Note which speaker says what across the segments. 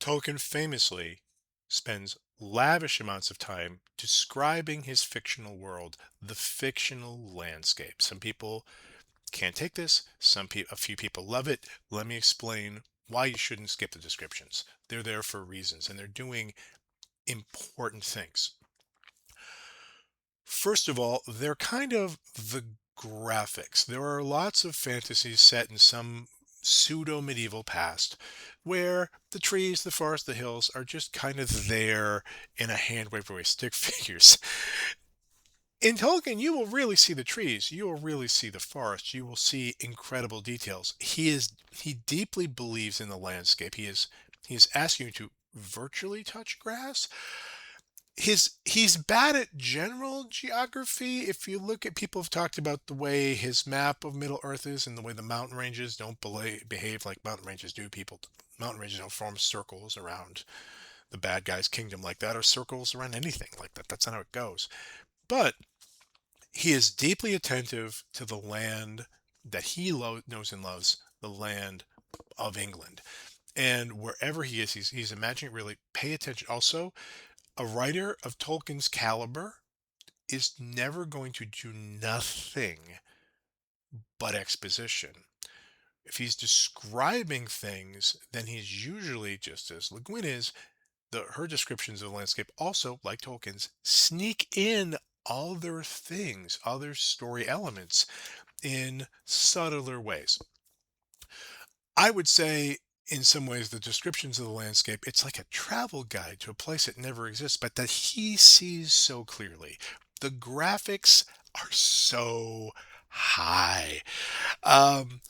Speaker 1: Tolkien famously spends lavish amounts of time describing his fictional world, the fictional landscape. Some people can't take this, a few people love it. Let me explain why you shouldn't skip the descriptions. They're there for reasons and they're doing important things. First of all, they're kind of the graphics. There are lots of fantasies set in some pseudo medieval past where the trees, the forest, the hills are just kind of there in a hand wave away stick figures. In Tolkien, you will really see the trees, you will really see the forest, you will see incredible details. He deeply believes in the landscape. He is asking you to virtually touch grass. He's bad at general geography. If you look at, people have talked about the way his map of Middle Earth is and the way the mountain ranges don't behave like mountain ranges do. Mountain ranges don't form circles around the bad guy's kingdom like that, or circles around anything like that. That's not how it goes. But he is deeply attentive to the land that he knows and loves, the land of England. And wherever he is, he's imagining, really pay attention. Also, a writer of Tolkien's caliber is never going to do nothing but exposition. If he's describing things, then he's usually, just as Le Guin is, her descriptions of the landscape also, like Tolkien's, sneak in other things, other story elements in subtler ways. I would say, in some ways, the descriptions of the landscape, it's like a travel guide to a place that never exists, but that he sees so clearly. The graphics are so high. Um,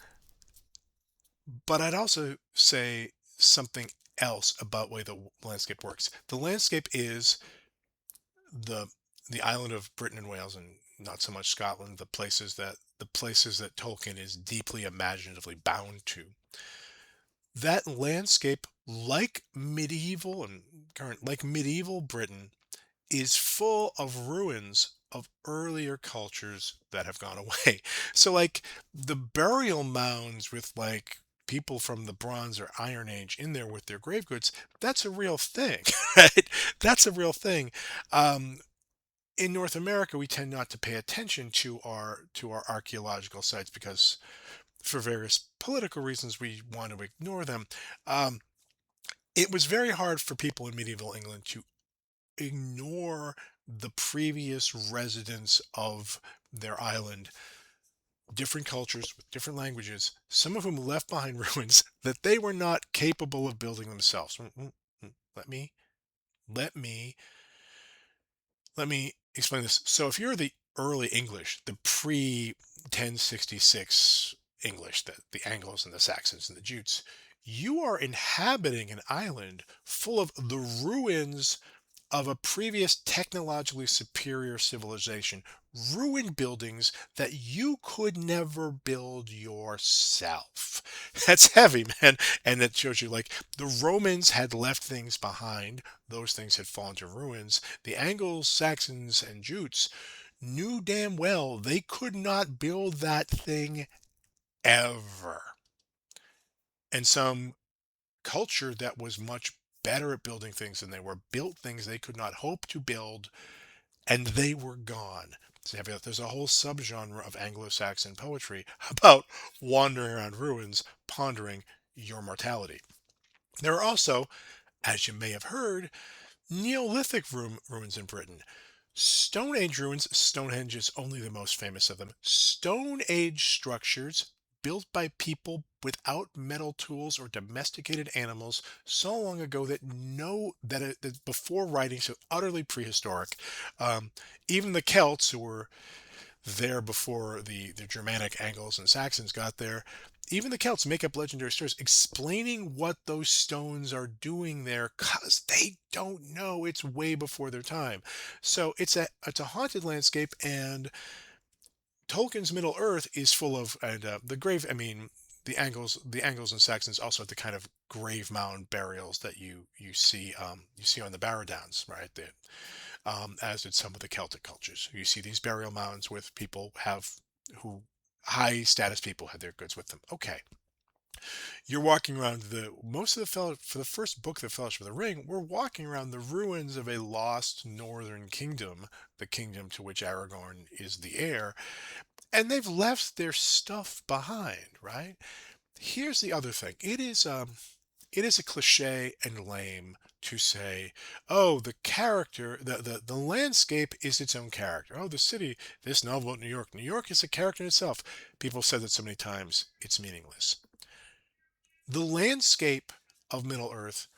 Speaker 1: but I'd also say something else about the way the landscape works. The landscape is the the island of Britain and Wales, and not so much Scotland, the places that Tolkien is deeply imaginatively bound to. That landscape, like medieval Britain, is full of ruins of earlier cultures that have gone away. So, like, the burial mounds with, like, people from the Bronze or Iron Age in there with their grave goods, that's a real thing, right? That's a real thing. Um, in North America, we tend not to pay attention to our archaeological sites because, for various political reasons, we want to ignore them. Um, it was very hard for people in medieval England to ignore the previous residents of their island, different cultures with different languages, some of whom left behind ruins that they were not capable of building themselves. Let me let me let me explain this. So if you're the early English, the pre 1066 English, the Angles and the Saxons and the Jutes, you are inhabiting an island full of the ruins of a previous technologically superior civilization, ruined buildings that you could never build yourself. That's heavy, man. And that shows you, like, the Romans had left things behind, those things had fallen to ruins. The Angles, Saxons, and Jutes knew damn well they could not build that thing ever. And some culture that was much better at building things than they were built things they could not hope to build, and they were gone. So there's a whole subgenre of Anglo-Saxon poetry about wandering around ruins, pondering your mortality. There are also, as you may have heard, Neolithic ruins in Britain. Stone Age ruins, Stonehenge is only the most famous of them. Stone Age structures built by people without metal tools or domesticated animals so long ago that that before writing, so utterly prehistoric. Um, Even the Celts, who were there before the Germanic Angles and Saxons got there, even the Celts make up legendary stories explaining what those stones are doing there because they don't know. It's way before their time. So it's a haunted landscape, and Tolkien's Middle Earth is full of, and the grave. I mean, the Angles and Saxons also have the kind of grave mound burials that you see on the Barrow Downs, right? As did some of the Celtic cultures. You see these burial mounds with people have who high status people had their goods with them. Okay, You're walking around the most of the fellow for the first book, The Fellowship of the Ring. We're walking around the ruins of a lost northern kingdom, the kingdom to which Aragorn is the heir, and they've left their stuff behind. Right? Here's the other thing. It is a cliche and lame to say, oh, the character, the landscape is its own character. Oh, the city, this novel about New York. New York is a character in itself. People have said that so many times, it's meaningless. The landscape of Middle Earth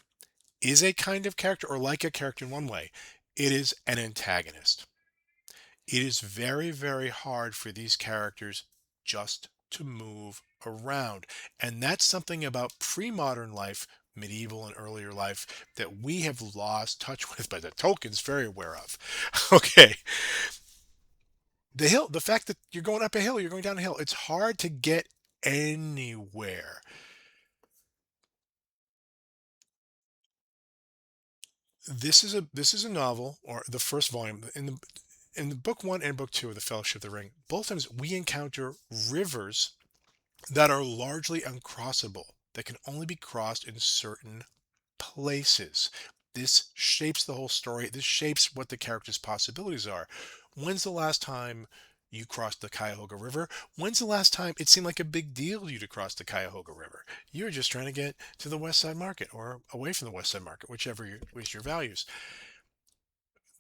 Speaker 1: is a kind of character, or like a character in one way. It is an antagonist. It is very, very hard for these characters just to move around. And that's something about pre modern life, medieval and earlier life, that we have lost touch with, but that Tolkien's very aware of. Okay. The fact that you're going up a hill, you're going down a hill, it's hard to get anywhere. This is a novel, or the first volume in the book one and book two of the Fellowship of the Ring. Both times we encounter rivers that are largely uncrossable, that can only be crossed in certain places. This shapes the whole story. This shapes what the character's possibilities are. When's the last time you crossed the Cuyahoga River? When's the last time it seemed like a big deal to you to cross the Cuyahoga River? You were just trying to get to the West Side Market or away from the West Side Market, which your values.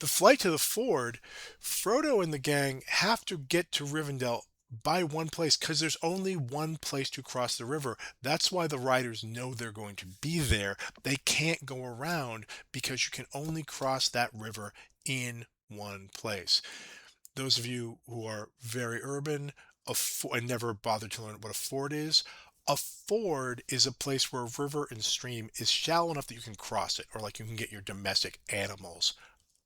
Speaker 1: The flight to the ford, Frodo and the gang have to get to Rivendell by one place because there's only one place to cross the river. That's why the riders know they're going to be there. They can't go around because you can only cross that river in one place. Those of you who are very urban and never bothered to learn what a ford is, a ford is a place where a river and stream is shallow enough that you can cross it, or like you can get your domestic animals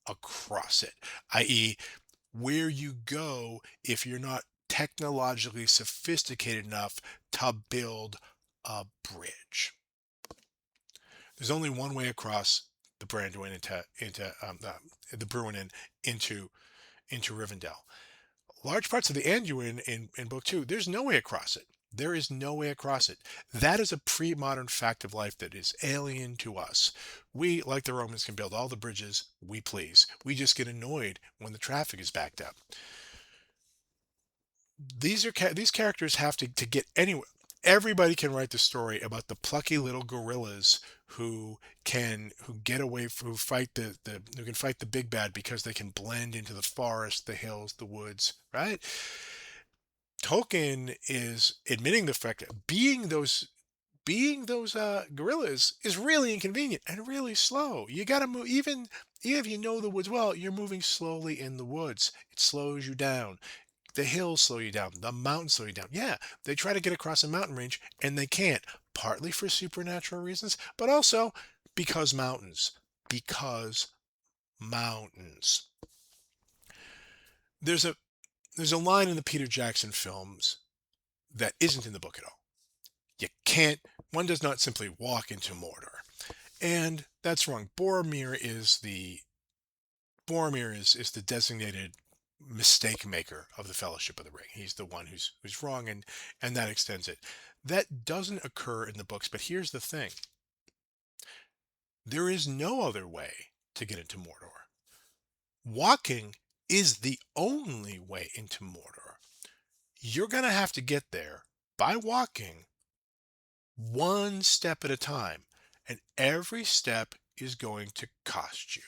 Speaker 1: across it, i.e., where you go if you're not technologically sophisticated enough to build a bridge. There's only one way across the Brandywine the Bruin into Rivendell. Large parts of the Anduin in book two, there's no way across it. There is no way across it. That is a pre-modern fact of life that is alien to us. We, like the Romans, can build all the bridges we please. We just get annoyed when the traffic is backed up. These characters have to get anywhere. Everybody can write the story about the plucky little gorillas who get away who fight the who can fight the big bad because they can blend into the forest, the hills, the woods, right? Tolkien is admitting the fact that being those gorillas is really inconvenient and really slow. You got to move even if you know the woods well, you're moving slowly in the woods. It slows you down. The hills slow you down. The mountains slow you down. Yeah, they try to get across a mountain range and they can't, partly for supernatural reasons, but also because mountains. Because mountains. There's a there's a line in the Peter Jackson films that isn't in the book at all. You can't one does not simply walk into Mordor. And that's wrong. Boromir is the designated mistake maker of the Fellowship of the Ring. He's the one who's wrong, and that extends it. That doesn't occur in the books, but here's the thing: there is no other way to get into Mordor. Walking is the only way into Mordor. You're gonna have to get there by walking one step at a time, and every step is going to cost you.